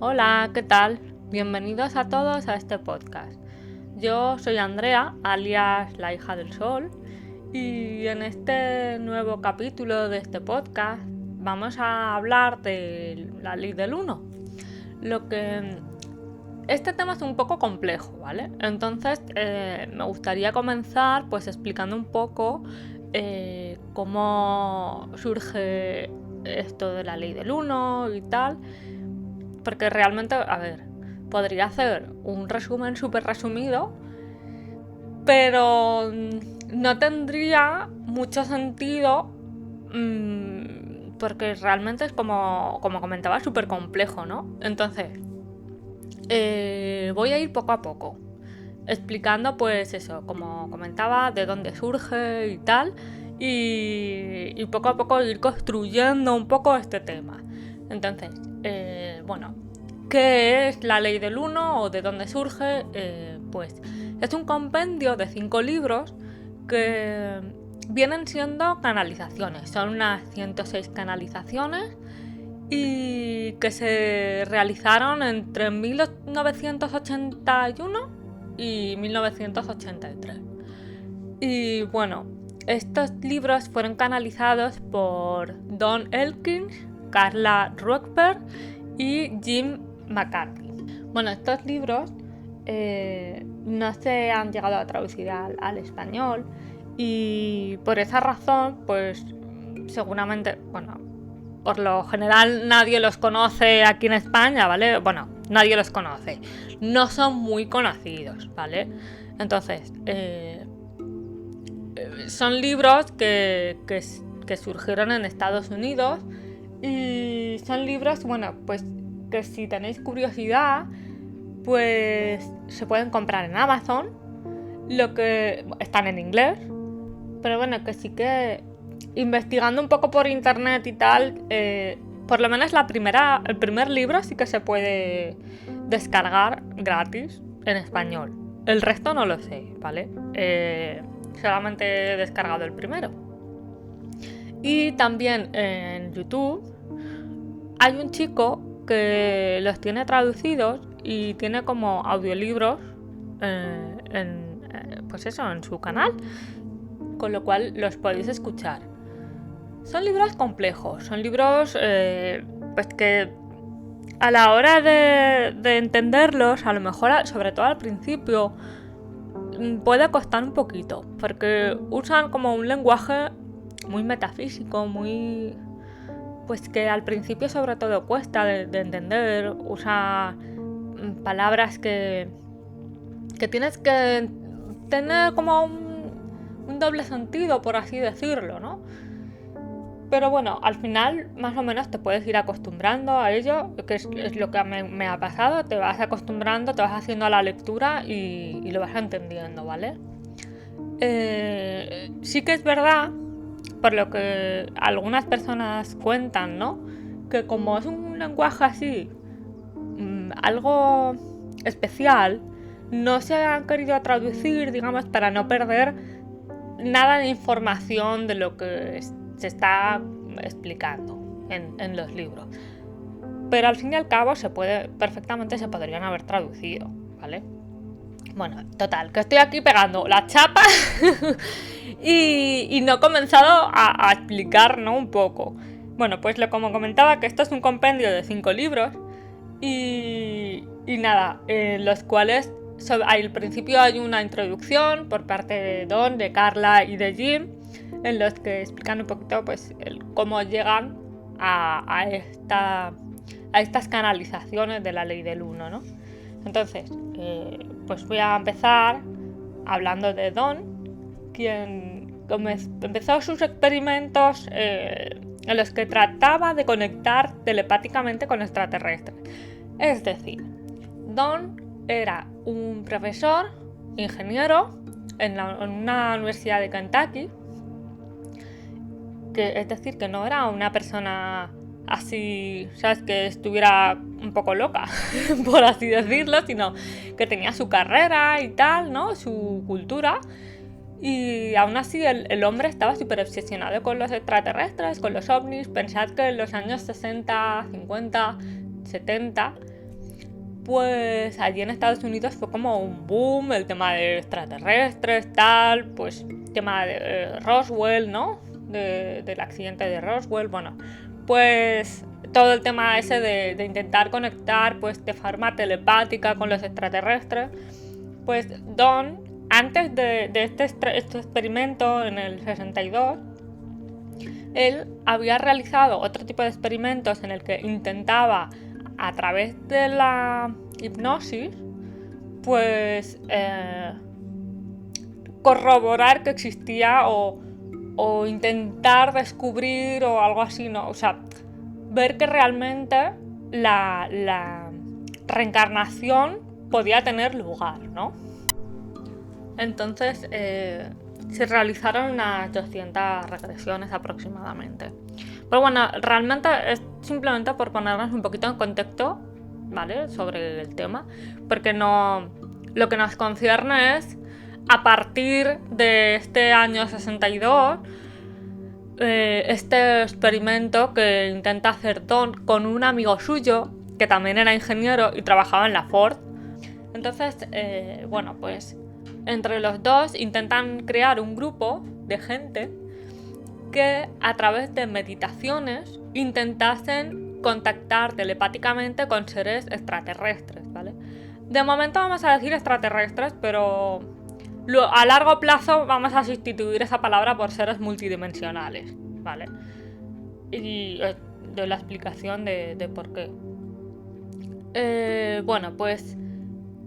Hola, ¿qué tal? Bienvenidos a todos a este podcast. Yo soy Andrea, alias la hija del sol, y en este nuevo capítulo de este podcast vamos a hablar de la ley del uno. Este tema es un poco complejo, ¿vale? Entonces me gustaría comenzar pues explicando un poco cómo surge esto de la ley del uno y tal. Porque realmente, podría hacer un resumen súper resumido, pero no tendría mucho sentido porque realmente es como comentaba, súper complejo, ¿no? Entonces, voy a ir poco a poco, explicando pues eso, como comentaba, de dónde surge y tal, y poco a poco ir construyendo un poco este tema. Entonces, ¿qué es la ley del uno o de dónde surge? Pues es un compendio de 5 libros que vienen siendo canalizaciones. Son unas 106 canalizaciones y que se realizaron entre 1981 y 1983. Y bueno, estos libros fueron canalizados por Don Elkins, Carla Ruckberg y Jim McCarthy. Bueno, estos libros no se han llegado a traducir al español y por esa razón, pues seguramente, por lo general nadie los conoce aquí en España, ¿vale? Bueno, nadie los conoce. No son muy conocidos, ¿vale? Entonces, son libros que surgieron en Estados Unidos y son libros, pues que si tenéis curiosidad, pues se pueden comprar en Amazon, lo que están en inglés, pero bueno, que sí que investigando un poco por internet y tal, por lo menos el primer libro sí que se puede descargar gratis en español. El resto no lo sé, ¿vale? Solamente he descargado el primero. Y también en YouTube hay un chico que los tiene traducidos y tiene como audiolibros en su canal, con lo cual los podéis escuchar. Son libros complejos, son libros pues que a la hora de entenderlos, a lo mejor, sobre todo al principio, puede costar un poquito, porque usan como un lenguaje muy metafísico, muy... pues que al principio sobre todo cuesta de entender, usa palabras que tienes que tener como un doble sentido, por así decirlo, ¿no? Pero bueno, al final más o menos te puedes ir acostumbrando a ello, que es lo que me ha pasado, te vas acostumbrando, te vas haciendo a la lectura y lo vas entendiendo, ¿vale? Sí que es verdad, por lo que algunas personas cuentan, ¿no? Que como es un lenguaje así, algo especial, no se han querido traducir, digamos, para no perder nada de información de lo que se está explicando en los libros. Pero al fin y al cabo perfectamente se podrían haber traducido, ¿vale? Bueno, total, que estoy aquí pegando la chapa y no he comenzado a explicar, ¿no? Un poco. Bueno, pues como comentaba, que esto es un compendio de 5 libros y nada, en los cuales al principio hay una introducción por parte de Don, de Carla y de Jim, en los que explican un poquito pues cómo llegan a estas canalizaciones de la ley del uno, ¿no? Entonces, pues voy a empezar hablando de Don, quien empezó sus experimentos en los que trataba de conectar telepáticamente con extraterrestres. Es decir, Don era un profesor, ingeniero, en una universidad de Kentucky, es decir, que no era una persona así, ¿sabes? Que estuviera un poco loca, por así decirlo, sino que tenía su carrera y tal, ¿no? Su cultura. Y aún así el hombre estaba súper obsesionado con los extraterrestres, con los ovnis. Pensad que en los años 60, 50, 70 pues allí en Estados Unidos fue como un boom el tema de extraterrestres, tal, pues tema de Roswell, ¿no? Del accidente de Roswell, bueno, pues todo el tema ese de intentar conectar pues de forma telepática con los extraterrestres. Pues Don, antes de este experimento en el 62, él había realizado otro tipo de experimentos en el que intentaba, a través de la hipnosis, pues corroborar que existía o intentar descubrir o algo así, ¿no? O sea, ver que realmente la reencarnación podía tener lugar, ¿no? Entonces se realizaron unas 200 regresiones aproximadamente. Pero bueno, realmente es simplemente por ponernos un poquito en contexto, ¿vale? Sobre el tema, porque no, lo que nos concierne es a partir de este año 62, este experimento que intenta hacer Don con un amigo suyo que también era ingeniero y trabajaba en la Ford. Entonces, bueno, pues entre los dos intentan crear un grupo de gente que a través de meditaciones intentasen contactar telepáticamente con seres extraterrestres, ¿vale? De momento vamos a decir extraterrestres, pero a largo plazo vamos a sustituir esa palabra por seres multidimensionales, ¿vale? Y doy la explicación de por qué. Bueno, pues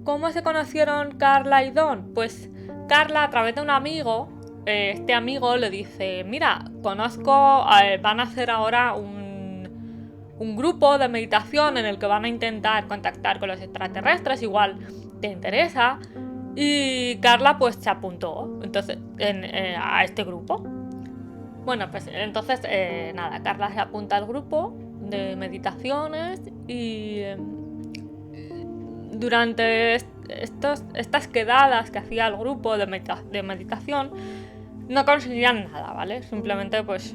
¿cómo se conocieron Carla y Don? Pues Carla, a través de un amigo, este amigo le dice, mira, conozco, van a hacer ahora un grupo de meditación en el que van a intentar contactar con los extraterrestres, igual te interesa. Y Carla pues se apuntó entonces a este grupo. Bueno, pues entonces nada, Carla se apunta al grupo de meditaciones y durante estas quedadas que hacía el grupo de meditación no conseguían nada, ¿vale? Simplemente pues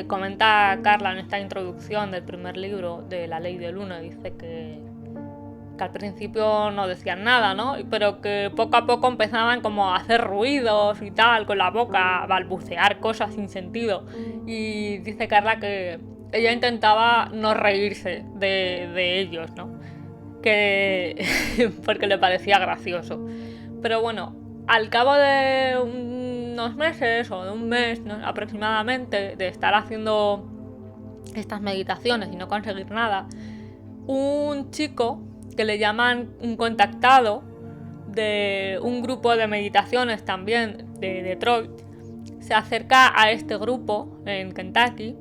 comenta Carla en esta introducción del primer libro de La Ley del Uno, dice que al principio no decían nada, ¿no? Pero que poco a poco empezaban como a hacer ruidos y tal, con la boca, a balbucear cosas sin sentido. Y dice Carla que ella intentaba no reírse de ellos, ¿no? Que porque le parecía gracioso. Pero bueno, al cabo de unos meses o de un mes, ¿no?, aproximadamente, de estar haciendo estas meditaciones y no conseguir nada, un chico que le llaman un contactado de un grupo de meditaciones también de Detroit se acerca a este grupo en Kentucky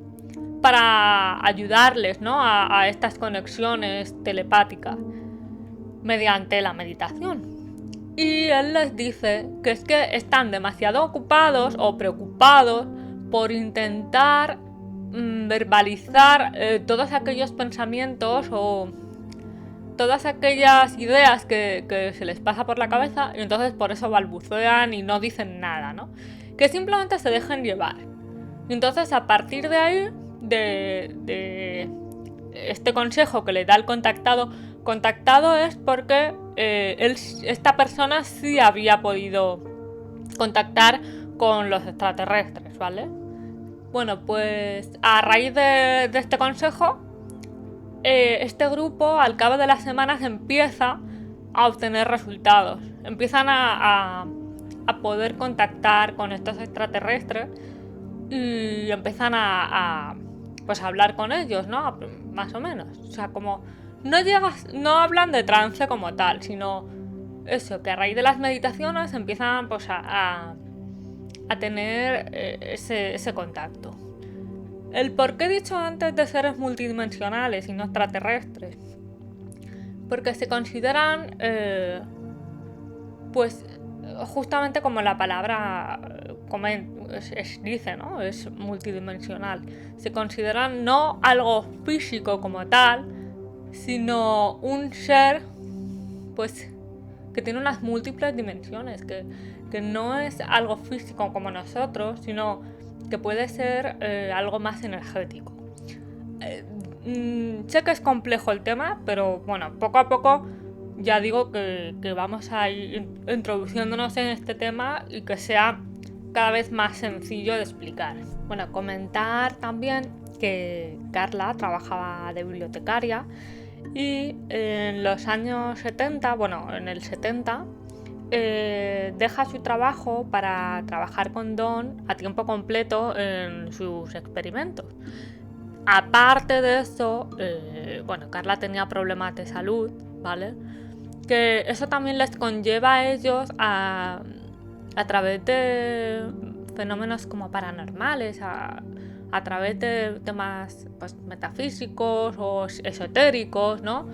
para ayudarles, ¿no?, a estas conexiones telepáticas mediante la meditación. Y él les dice que es que están demasiado ocupados o preocupados por intentar verbalizar todos aquellos pensamientos o todas aquellas ideas que se les pasa por la cabeza, y entonces por eso balbucean y no dicen nada, ¿no? Que simplemente se dejen llevar. Y entonces a partir de ahí, de este consejo que le da el contactado es porque esta persona sí había podido contactar con los extraterrestres, ¿vale? Bueno, pues a raíz de este consejo, este grupo al cabo de las semanas empieza a obtener resultados. Empiezan a poder contactar con estos extraterrestres y empiezan pues a hablar con ellos, ¿no? Más o menos. O sea, como no hablan de trance como tal, sino eso, que a raíz de las meditaciones empiezan pues a tener ese contacto. El por qué he dicho antes de seres multidimensionales y no extraterrestres, porque se consideran pues justamente como la palabra dice, ¿no? Es multidimensional. Se consideran no algo físico como tal, sino un ser pues que tiene unas múltiples dimensiones, que no es algo físico como nosotros, sino que puede ser algo más energético. sé que es complejo el tema, pero bueno, poco a poco ya digo que vamos a ir introduciéndonos en este tema y que sea cada vez más sencillo de explicar. Bueno, comentar también que Carla trabajaba de bibliotecaria y en los años 70, bueno, en el 70, deja su trabajo para trabajar con Don a tiempo completo en sus experimentos. Aparte de eso, bueno, Carla tenía problemas de salud, ¿vale? Que eso también les conlleva a ellos a través de fenómenos como paranormales, a través de temas pues, metafísicos o esotéricos, ¿no?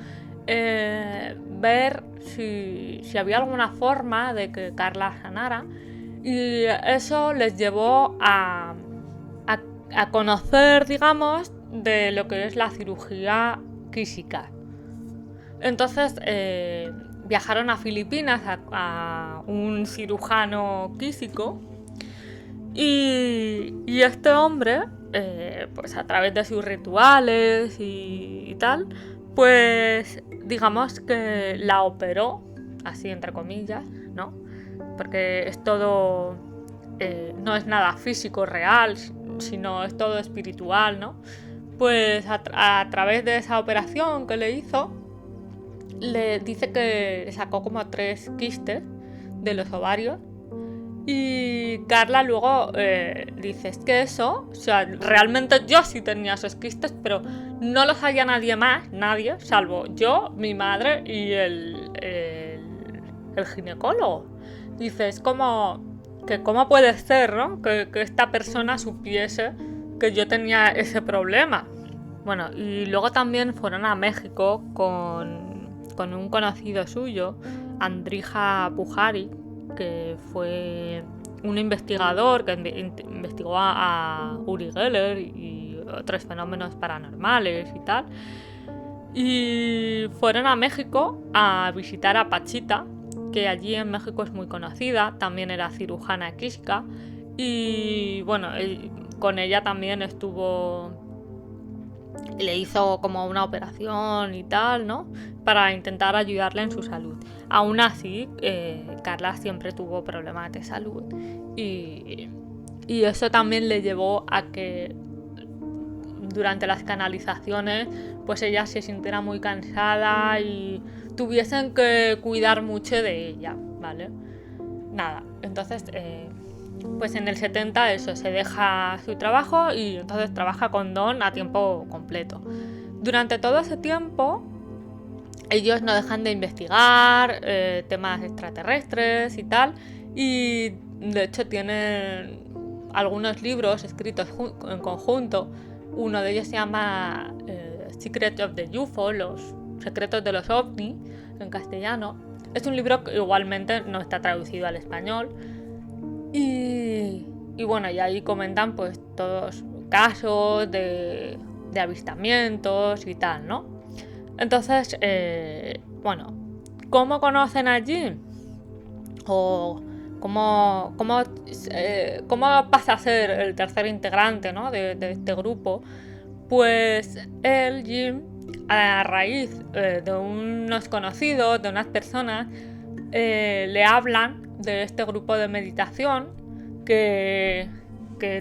Ver si había alguna forma de que Carla sanara, y eso les llevó a conocer, digamos, de lo que es la cirugía quísica. Entonces viajaron a Filipinas a un cirujano quísico y este hombre, pues a través de sus rituales y tal, pues digamos que la operó, así entre comillas, ¿no? Porque es todo, no es nada físico real, sino es todo espiritual, ¿no? Pues a través de esa operación que le hizo, le dice que sacó como 3 quistes de los ovarios. Y Carla luego dice, es que eso, o sea, realmente yo sí tenía esos quistes, pero no los sabía nadie, salvo yo, mi madre y el ginecólogo. Dice, es como que cómo puede ser, ¿no? Que esta persona supiese que yo tenía ese problema. Bueno, y luego también fueron a México con un conocido suyo, Andrija Pujarí, que fue un investigador que investigó a Uri Geller y otros fenómenos paranormales y tal. Y fueron a México a visitar a Pachita, que allí en México es muy conocida, también era cirujana quísica. Y bueno, con ella también le hizo como una operación y tal, ¿no? Para intentar ayudarle en su salud. Aún así, Carla siempre tuvo problemas de salud y eso también le llevó a que durante las canalizaciones pues ella se sintiera muy cansada y tuviesen que cuidar mucho de ella, ¿vale? Nada, entonces pues en el 70 eso, se deja su trabajo y entonces trabaja con Don a tiempo completo. Durante todo ese tiempo ellos no dejan de investigar temas extraterrestres y tal, y de hecho tienen algunos libros escritos en conjunto. Uno de ellos se llama Secret of the UFO, los secretos de los ovnis en castellano. Es un libro que igualmente no está traducido al español. Y bueno, y ahí comentan pues todos casos de avistamientos y tal, ¿no? Entonces, bueno, ¿cómo conocen a Jim? O cómo pasa a ser el tercer integrante, ¿no? de este grupo. Pues él, Jim, a raíz de unos conocidos, de unas personas, le hablan de este grupo de meditación que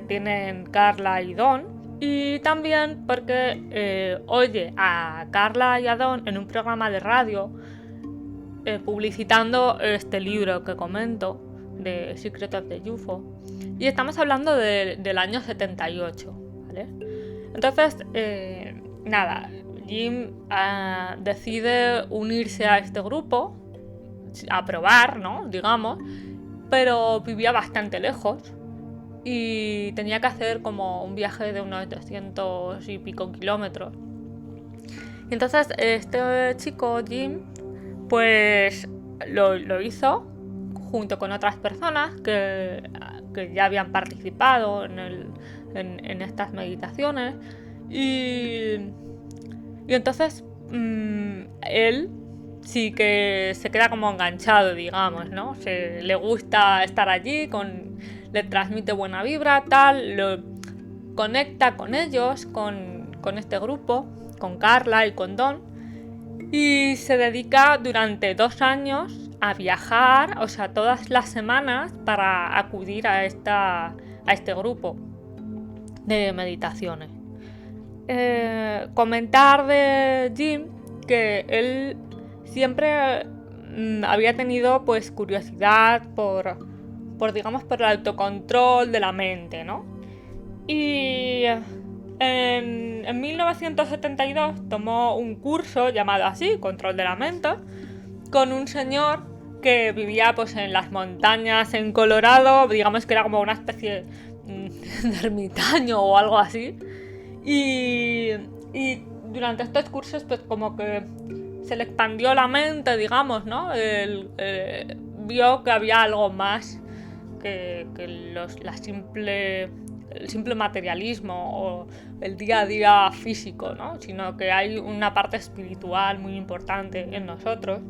tienen Carla y Don, y también porque oye a Carla y a Don en un programa de radio publicitando este libro que comento de Secret of the UFO, y estamos hablando del año 78, ¿vale? Entonces, nada, Jim decide unirse a este grupo, a probar, ¿no? Digamos, pero vivía bastante lejos y tenía que hacer como un viaje de unos 200 y pico kilómetros. Y entonces este chico, Jim, pues lo hizo junto con otras personas que ya habían participado en estas meditaciones, y entonces él sí que se queda como enganchado, digamos, ¿no? Le gusta estar allí, le transmite buena vibra, tal, lo conecta con ellos, con este grupo, con Carla y con Don, y se dedica durante 2 años a viajar, o sea, todas las semanas para acudir a este grupo de meditaciones. Comentar de Jim que él siempre había tenido pues curiosidad por el autocontrol de la mente, ¿no? Y en 1972 tomó un curso llamado así, Control de la Mente, con un señor que vivía pues en las montañas en Colorado, digamos que era como una especie de ermitaño o algo así. Y durante estos cursos pues como que se le expandió la mente, digamos, ¿no? Él vio que había algo más que el simple materialismo o el día a día físico, ¿no? Sino que hay una parte espiritual muy importante en nosotros.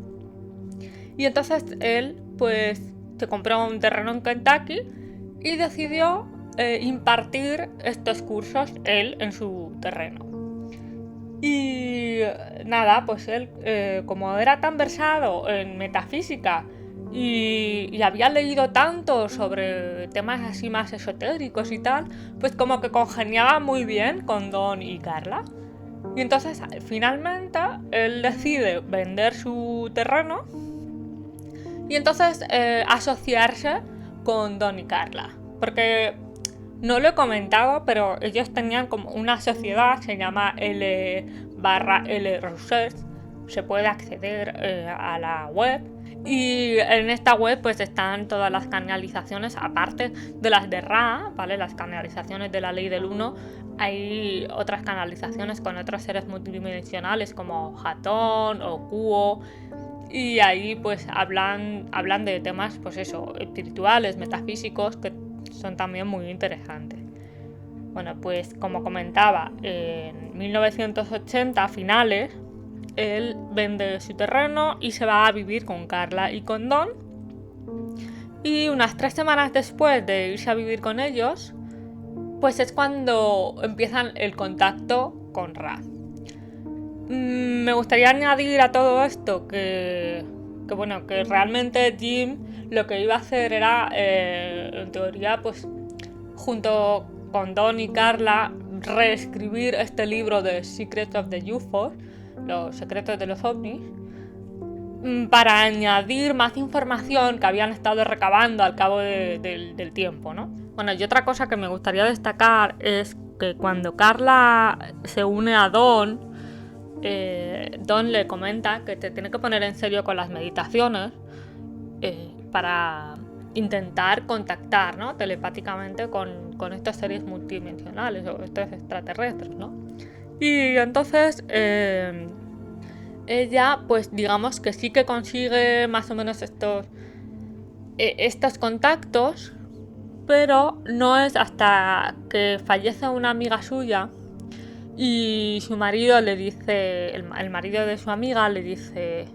Y entonces él pues se compró un terreno en Kentucky y decidió impartir estos cursos él en su terreno. Y nada, pues él como era tan versado en metafísica y había leído tanto sobre temas así más esotéricos y tal, pues como que congeniaba muy bien con Don y Carla. Y entonces finalmente él decide vender su terreno y entonces asociarse con Don y Carla, porque no lo he comentado, pero ellos tenían como una sociedad, se llama L/L Research, se puede acceder a la web, y en esta web pues están todas las canalizaciones, aparte de las de Ra, ¿vale? Las canalizaciones de la ley del 1, hay otras canalizaciones con otros seres multidimensionales como Hatón o Kuo, y ahí pues hablan de temas pues eso, espirituales, metafísicos, que son también muy interesantes. Bueno, pues como comentaba, en 1980 finales, él vende su terreno y se va a vivir con Carla y con Don. Y unas 3 semanas después de irse a vivir con ellos, pues es cuando empiezan el contacto con Ra. Me gustaría añadir a todo esto que realmente Jim lo que iba a hacer era, en teoría, pues junto con Don y Carla, reescribir este libro de Secrets of the UFOs, los secretos de los ovnis, para añadir más información que habían estado recabando al cabo del tiempo, ¿no? Bueno, y otra cosa que me gustaría destacar es que cuando Carla se une a Don, Don le comenta que te tiene que poner en serio con las meditaciones para intentar contactar, ¿no? Telepáticamente con estos seres multidimensionales o estos extraterrestres, ¿no? Y entonces ella pues digamos que sí que consigue más o menos estos contactos, pero no es hasta que fallece una amiga suya y su marido le dice, el marido de su amiga le dice: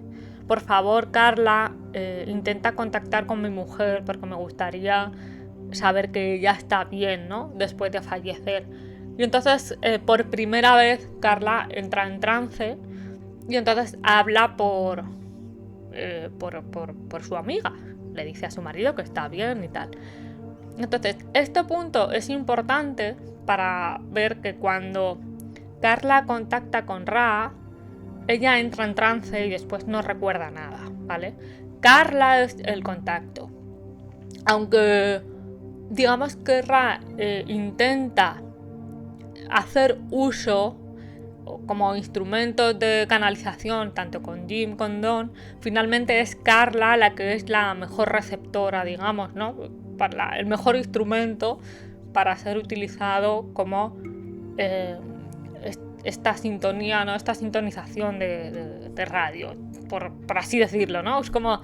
por favor, Carla, intenta contactar con mi mujer porque me gustaría saber que ella está bien, ¿no? Después de fallecer. Y entonces, por primera vez, Carla entra en trance y entonces habla por su amiga. Le dice a su marido que está bien y tal. Entonces, este punto es importante para ver que cuando Carla contacta con Ra, ella entra en trance y después no recuerda nada, ¿vale? Carla es el contacto. Aunque digamos que Ra intenta hacer uso como instrumentos de canalización tanto con Jim como con Don, finalmente es Carla la que es la mejor receptora, digamos, ¿no? El mejor instrumento para ser utilizado como esta sintonía, ¿no? Esta sintonización de radio, por así decirlo, ¿no? Es como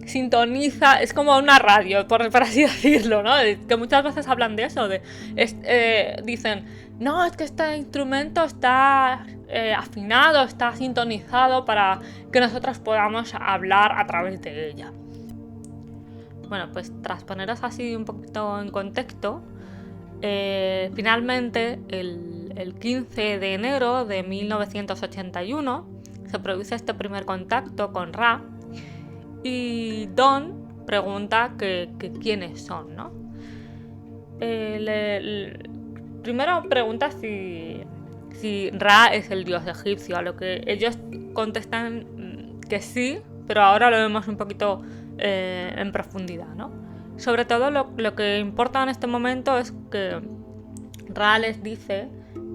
sintoniza, es como una radio, por así decirlo, ¿no? Que muchas veces hablan de eso, dicen, no, es que este instrumento está afinado, está sintonizado para que nosotros podamos hablar a través de ella. Bueno, pues tras poneros así un poquito en contexto, finalmente el el 15 de enero de 1981 se produce este primer contacto con Ra y Don pregunta que quiénes son, ¿no? Primero pregunta si Ra es el dios egipcio, a lo que ellos contestan que sí, pero ahora lo vemos un poquito en profundidad, ¿no? Sobre todo lo que importa en este momento es que Ra les dice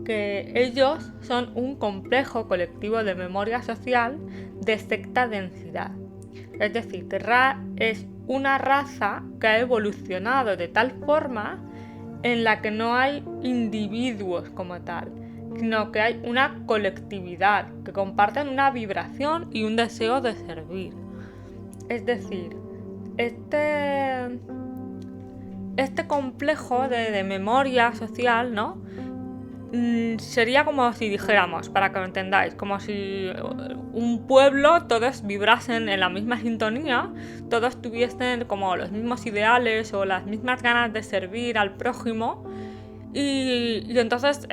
que ellos son un complejo colectivo de memoria social de secta densidad. Es decir, que Ra es una raza que ha evolucionado de tal forma en la que no hay individuos como tal, sino que hay una colectividad que comparten una vibración y un deseo de servir. Es decir, este complejo de memoria social, ¿no? Sería como si dijéramos, para que lo entendáis, como si un pueblo todos vibrasen en la misma sintonía, todos tuviesen como los mismos ideales o las mismas ganas de servir al prójimo y entonces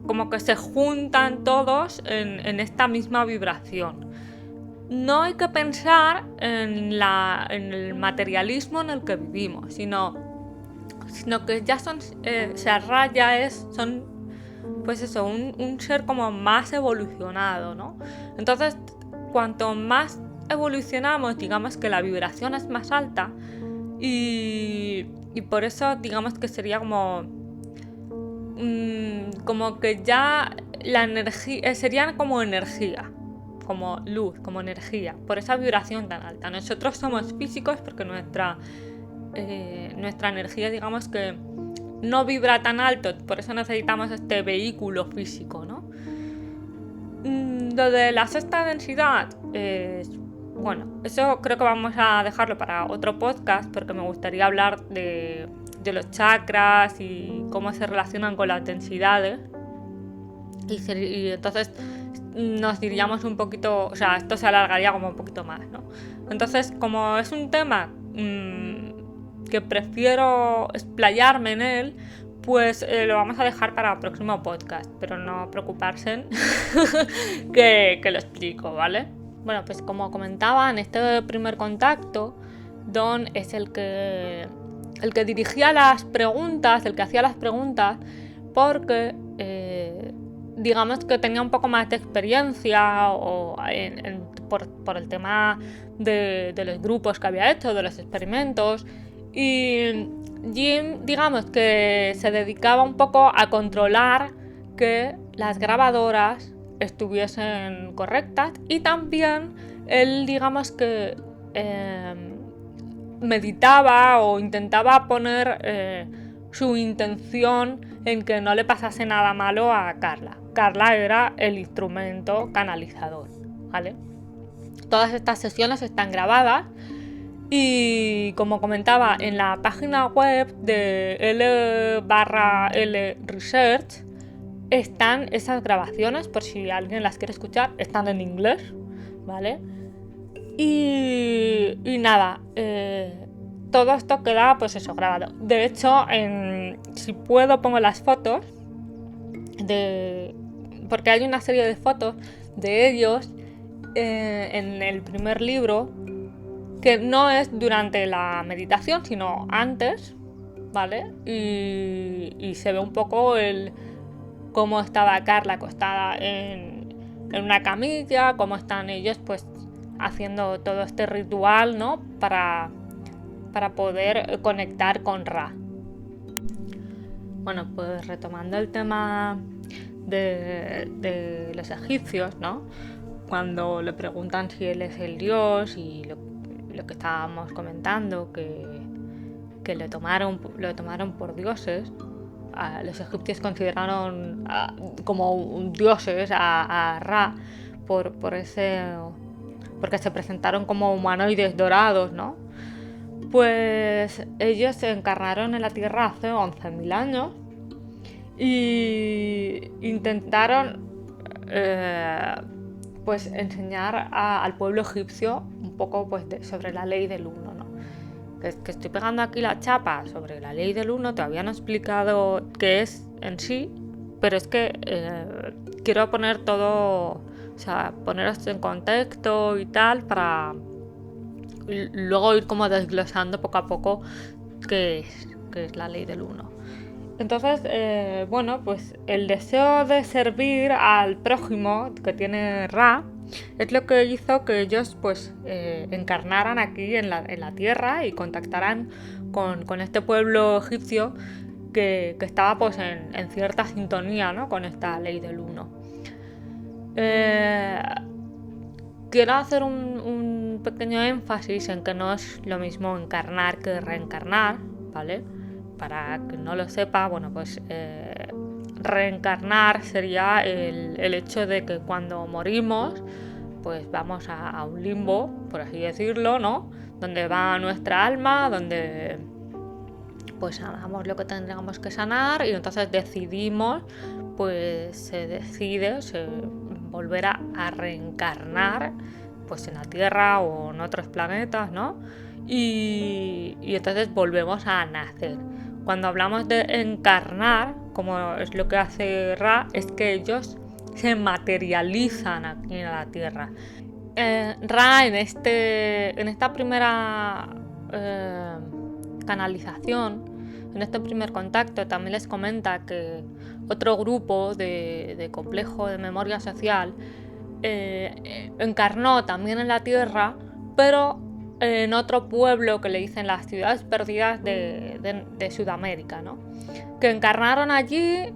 como que se juntan todos en esta misma vibración. No hay que pensar en el materialismo en el que vivimos, sino que ya son, Ra ya son, pues eso, un ser como más evolucionado, ¿no? Entonces, cuanto más evolucionamos, digamos que la vibración es más alta y por eso, digamos que sería como que ya la energía, serían como energía, como luz, como energía, por esa vibración tan alta. Nosotros somos físicos porque nuestra energía, digamos que no vibra tan alto, por eso necesitamos este vehículo físico, ¿no? Lo de la sexta densidad, bueno, eso creo que vamos a dejarlo para otro podcast porque me gustaría hablar de los chakras y cómo se relacionan con las densidades y entonces nos diríamos un poquito, o sea, esto se alargaría como un poquito más, ¿no? Entonces, como es un tema que prefiero explayarme en él, pues lo vamos a dejar para el próximo podcast, pero no preocuparse que lo explico, ¿vale? Bueno, pues como comentaba, en este primer contacto, Don es el que dirigía las preguntas, el que hacía las preguntas, porque digamos que tenía un poco más de experiencia por el tema de los grupos que había hecho, de los experimentos. Y Jim, digamos que se dedicaba un poco a controlar que las grabadoras estuviesen correctas y también él, digamos que meditaba o intentaba poner su intención en que no le pasase nada malo a Carla. Carla era el instrumento canalizador, ¿vale? Todas estas sesiones están grabadas y, como comentaba, en la página web de L/L Research están esas grabaciones, por si alguien las quiere escuchar, están en inglés, ¿vale? Y nada, todo esto queda pues eso, grabado. De hecho, si puedo pongo las fotos porque hay una serie de fotos de ellos en el primer libro, que no es durante la meditación, sino antes, ¿vale? Y se ve un poco cómo estaba Carla acostada en una camilla, cómo están ellos pues haciendo todo este ritual, ¿no? Para poder conectar con Ra. Bueno, pues retomando el tema de los egipcios, ¿no? Cuando le preguntan si él es el dios y lo que estábamos comentando, que lo tomaron por dioses, los egipcios consideraron como dioses a Ra porque se presentaron como humanoides dorados, ¿no? Pues ellos se encarnaron en la Tierra hace 11.000 años y intentaron pues enseñar al pueblo egipcio un poco pues sobre la ley del uno, ¿no? Que estoy pegando aquí la chapa sobre la ley del uno, todavía no he explicado qué es en sí, pero es que quiero poner todo, o sea, poneros en contexto y tal, para luego ir como desglosando poco a poco qué es la ley del uno. Entonces, bueno, pues el deseo de servir al prójimo que tiene Ra es lo que hizo que ellos pues encarnaran aquí en la tierra y contactaran con este pueblo egipcio que estaba pues en cierta sintonía, ¿no?, con esta ley del uno. Quiero hacer un pequeño énfasis en que no es lo mismo encarnar que reencarnar, ¿vale? Para que no lo sepa, bueno, pues reencarnar sería el hecho de que cuando morimos, pues vamos a un limbo, por así decirlo, ¿no? Donde va nuestra alma, donde pues sanamos lo que tendríamos que sanar, y entonces decidimos, pues se decide volver a reencarnar pues en la Tierra o en otros planetas, ¿no? Y entonces volvemos a nacer. Cuando hablamos de encarnar, como es lo que hace Ra, es que ellos se materializan aquí en la Tierra. Ra en esta primera canalización, en este primer contacto, también les comenta que otro grupo de complejo de memoria social encarnó también en la Tierra, pero en otro pueblo que le dicen las ciudades perdidas de Sudamérica, ¿no? Que encarnaron allí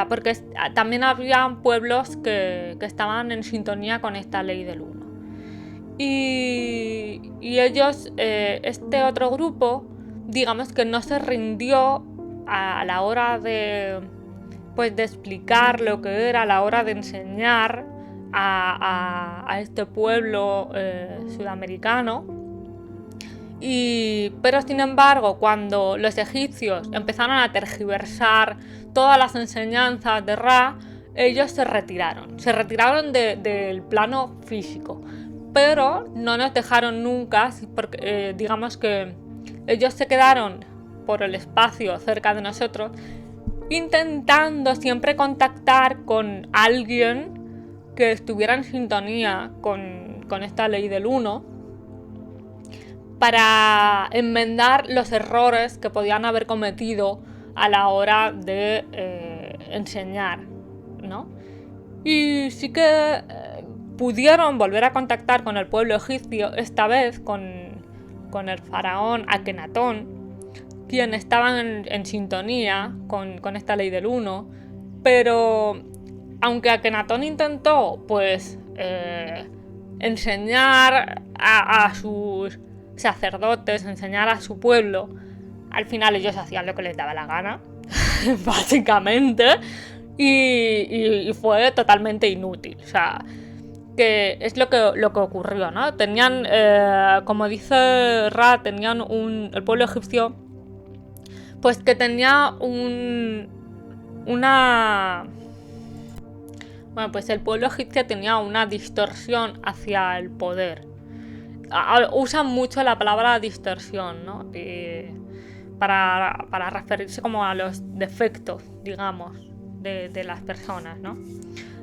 porque también había pueblos que estaban en sintonía con esta ley del uno. Y ellos, este otro grupo, digamos que no se rindió a la hora de explicar lo que era, a la hora de enseñar a este pueblo sudamericano. Pero sin embargo, cuando los egipcios empezaron a tergiversar todas las enseñanzas de Ra, ellos se retiraron del plano físico, pero no nos dejaron nunca, porque digamos que ellos se quedaron por el espacio cerca de nosotros, intentando siempre contactar con alguien que estuviera en sintonía con esta ley del uno, para enmendar los errores que podían haber cometido a la hora de enseñar, ¿no? Y sí que pudieron volver a contactar con el pueblo egipcio, esta vez con el faraón Akenatón, quien estaba en sintonía con esta ley del uno, pero aunque Akenatón intentó pues enseñar a sus sacerdotes, enseñar a su pueblo, al final ellos hacían lo que les daba la gana, básicamente, y fue totalmente inútil. O sea, que es lo que ocurrió, ¿no? Tenían, como dice Ra, tenían el pueblo egipcio, pues que tenía pues el pueblo egipcio tenía una distorsión hacia el poder. Usan mucho la palabra distorsión, ¿no? Para referirse como a los defectos, digamos, de las personas, ¿no?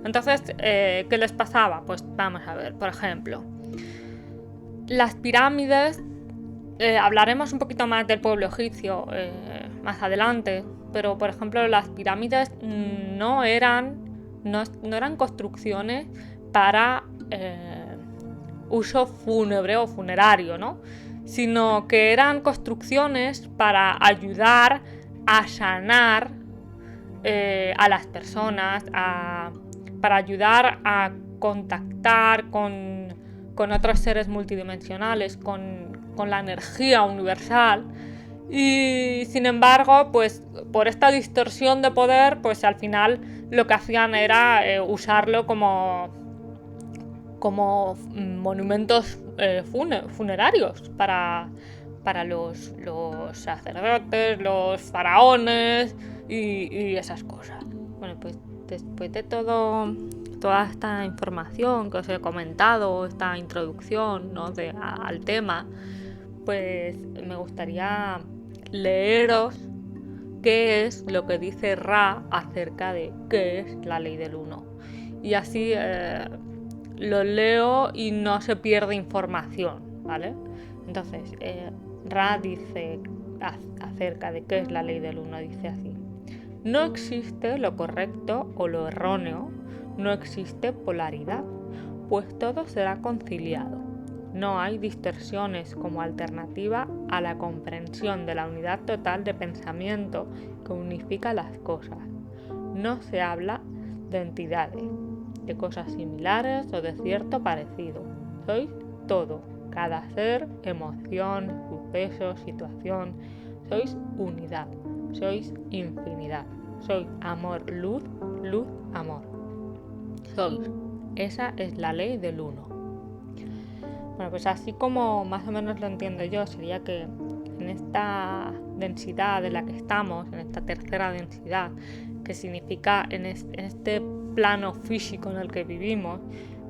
Entonces, ¿qué les pasaba? Pues vamos a ver, por ejemplo, las pirámides, hablaremos un poquito más del pueblo egipcio más adelante, pero por ejemplo las pirámides no eran construcciones para uso fúnebre o funerario, ¿no? Sino que eran construcciones para ayudar a sanar a las personas, para ayudar a contactar con otros seres multidimensionales, con la energía universal. Y sin embargo, pues por esta distorsión de poder, pues al final lo que hacían era usarlo como monumentos funerarios para los sacerdotes, los faraones y esas cosas. Bueno, pues después de toda esta información que os he comentado, esta introducción, ¿no?, al tema, pues me gustaría leeros qué es lo que dice Ra acerca de qué es la ley del uno. Y así lo leo y no se pierde información, ¿vale? Entonces, Ra dice acerca de qué es la ley del uno, dice así: no existe lo correcto o lo erróneo, no existe polaridad, pues todo será conciliado. No hay distorsiones como alternativa a la comprensión de la unidad total de pensamiento que unifica las cosas. No se habla de entidades, de cosas similares o de cierto parecido. Sois todo, cada ser, emoción, suceso, situación. Sois unidad, sois infinidad. Sois amor, luz, luz, amor. Sois. Esa es la ley del uno. Bueno, pues así como más o menos lo entiendo yo, sería que en esta densidad en la que estamos, en esta tercera densidad, que significa en este plano físico en el que vivimos,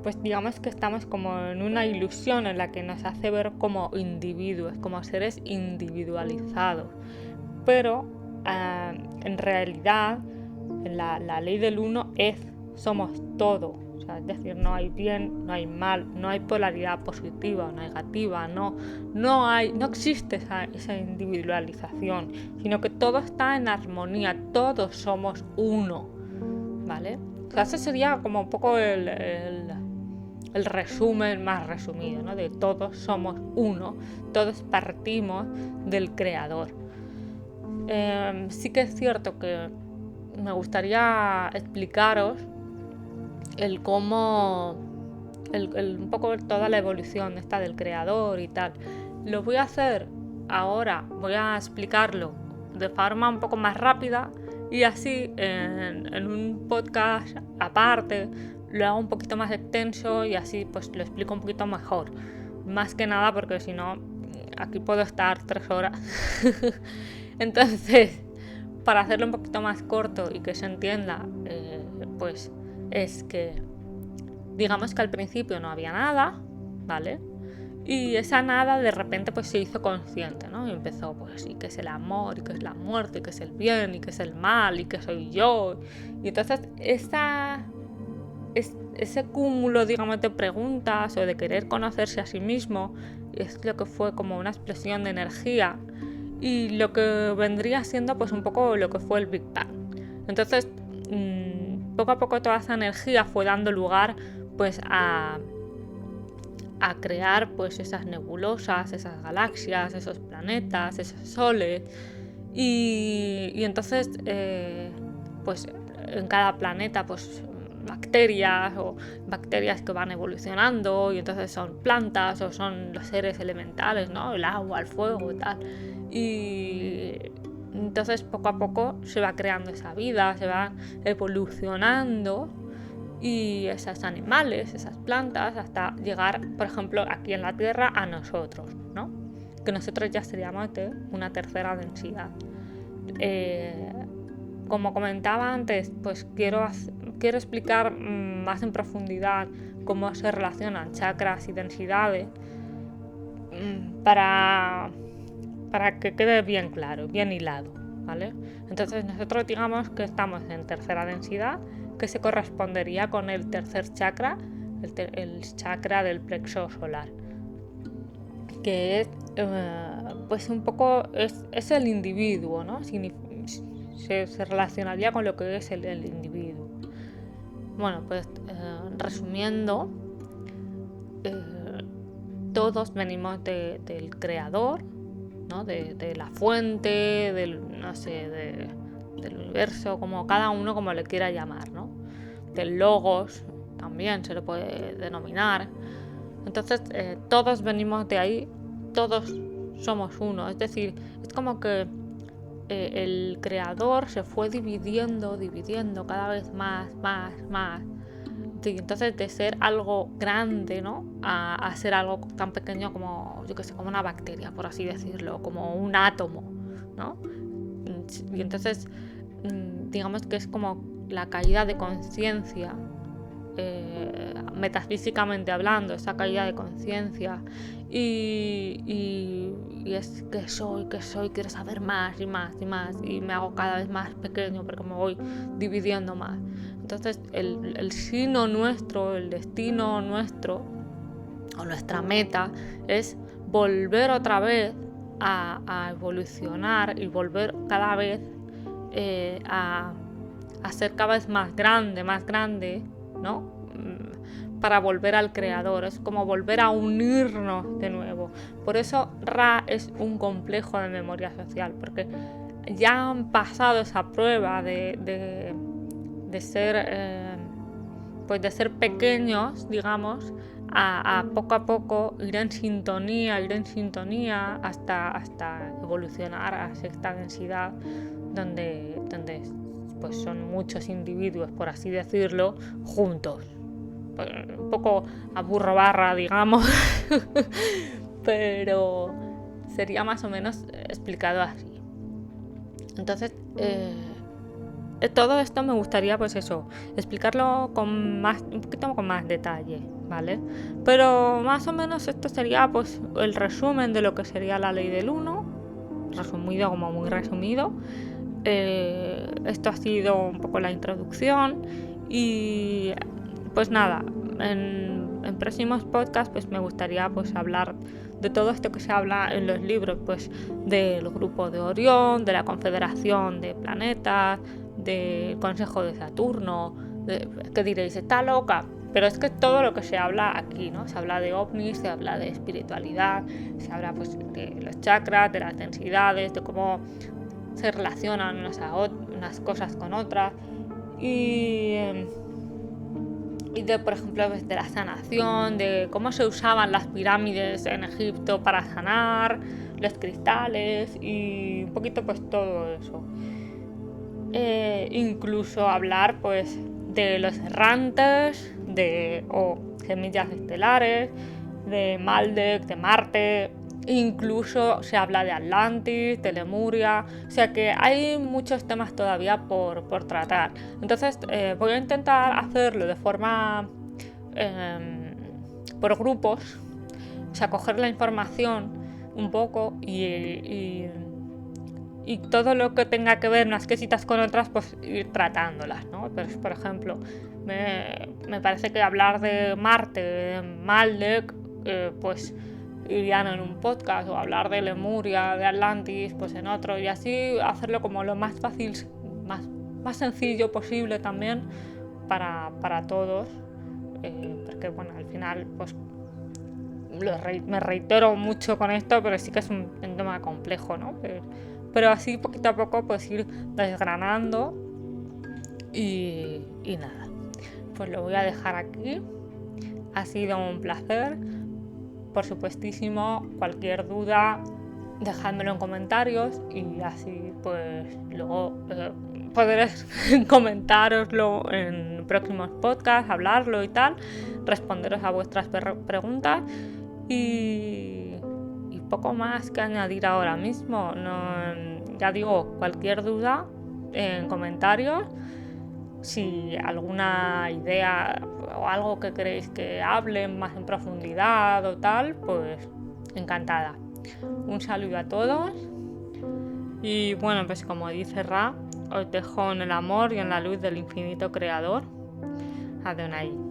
pues digamos que estamos como en una ilusión en la que nos hace ver como individuos, como seres individualizados. Pero en realidad la ley del uno somos todo. O sea, es decir, no hay bien, no hay mal, no hay polaridad positiva o negativa, no existe esa individualización, sino que todo está en armonía, todos somos uno, ¿vale? O sea, ese sería como un poco el resumen más resumido, ¿no? De todos somos uno, todos partimos del Creador. Sí que es cierto que me gustaría explicaros el cómo, un poco toda la evolución esta del Creador y tal. Lo voy a hacer ahora, voy a explicarlo de forma un poco más rápida y así en un podcast aparte lo hago un poquito más extenso y así pues lo explico un poquito mejor. Más que nada porque si no, aquí puedo estar 3 horas. Entonces, para hacerlo un poquito más corto y que se entienda, pues es que digamos que al principio no había nada, ¿vale? Y esa nada de repente pues se hizo consciente, ¿no? Y empezó pues y que es el amor, y que es la muerte, y que es el bien, y que es el mal, y que soy yo. Y entonces ese cúmulo, digamos, de preguntas o de querer conocerse a sí mismo es lo que fue como una explosión de energía y lo que vendría siendo pues un poco lo que fue el Big Bang. Entonces poco a poco toda esa energía fue dando lugar pues a crear pues esas nebulosas, esas galaxias, esos planetas, esos soles y entonces pues en cada planeta pues bacterias que van evolucionando y entonces son plantas o son los seres elementales, ¿no? El agua, el fuego y tal. Y entonces poco a poco se va creando esa vida, se va evolucionando y esos animales, esas plantas, hasta llegar, por ejemplo, aquí en la Tierra a nosotros, ¿no? Que nosotros ya seríamos de una tercera densidad. Como comentaba antes, pues quiero explicar más en profundidad cómo se relacionan chakras y densidades para que quede bien claro, bien hilado, ¿vale? Entonces nosotros digamos que estamos en tercera densidad, que se correspondería con el tercer chakra, el chakra del plexo solar, que es pues un poco es el individuo, ¿no? Se relacionaría con lo que es el individuo. Bueno, pues resumiendo, todos venimos del creador, ¿no? De la fuente, del universo, como cada uno como le quiera llamar, ¿no? Del logos también se le puede denominar. Entonces todos venimos de ahí, todos somos uno, es decir, es como que el creador se fue dividiendo cada vez más. Y entonces de ser algo grande, ¿no? A ser algo tan pequeño como, yo que sé, como una bacteria, por así decirlo, como un átomo, ¿no? Y entonces, digamos que es como la caída de conciencia, metafísicamente hablando, esa caída de conciencia y y es que soy, quiero saber más y más y más, y me hago cada vez más pequeño porque me voy dividiendo más. Entonces el sino nuestro, el destino nuestro o nuestra meta es volver otra vez a evolucionar y volver cada vez a ser cada vez más grande, ¿no? Para volver al creador, es como volver a unirnos de nuevo. Por eso Ra es un complejo de memoria social, porque ya han pasado esa prueba de ser pues de ser pequeños, digamos, a poco ir en sintonía hasta evolucionar a sexta densidad, donde pues son muchos individuos, por así decirlo, juntos. Un poco a burro barra, digamos, pero sería más o menos explicado así. Entonces, todo esto me gustaría, pues eso, explicarlo un poquito con más detalle, ¿vale? Pero más o menos esto sería, pues, el resumen de lo que sería la ley del 1, resumido, como muy resumido. Esto ha sido un poco la introducción y pues nada, en próximos podcasts pues me gustaría pues hablar de todo esto que se habla en los libros, pues del grupo de Orión, de la Confederación de Planetas, del Consejo de Saturno, que diréis, está loca, pero es que todo lo que se habla aquí, ¿no? Se habla de ovnis, se habla de espiritualidad, se habla pues de los chakras, de las densidades, de cómo se relacionan unas cosas con otras y de, por ejemplo, de la sanación, de cómo se usaban las pirámides en Egipto para sanar, los cristales y un poquito pues todo eso. Incluso hablar pues de los errantes, o semillas estelares, de Maldek, de Marte. Incluso se habla de Atlantis, de Lemuria, o sea que hay muchos temas todavía por tratar. Entonces voy a intentar hacerlo de forma por grupos, o sea, coger la información un poco y todo lo que tenga que ver unas cositas con otras, pues ir tratándolas, ¿no? Pues, por ejemplo, me parece que hablar de Marte, de Maldek, pues irían en un podcast, o hablar de Lemuria, de Atlantis, pues en otro, y así hacerlo como lo más fácil, más sencillo posible también para todos, porque bueno, al final pues me reitero mucho con esto, pero sí que es un tema complejo, ¿no? Pero así poquito a poco pues ir desgranando y nada, pues lo voy a dejar aquí. Ha sido un placer. Por supuestísimo, cualquier duda dejádmelo en comentarios y así pues luego podré comentároslo en próximos podcasts, hablarlo y tal, responderos a vuestras preguntas y poco más que añadir ahora mismo. Ya digo, cualquier duda en comentarios. Si alguna idea o algo que queréis que hable más en profundidad o tal, pues encantada. Un saludo a todos y bueno, pues como dice Ra, os dejo en el amor y en la luz del infinito creador. Adonai.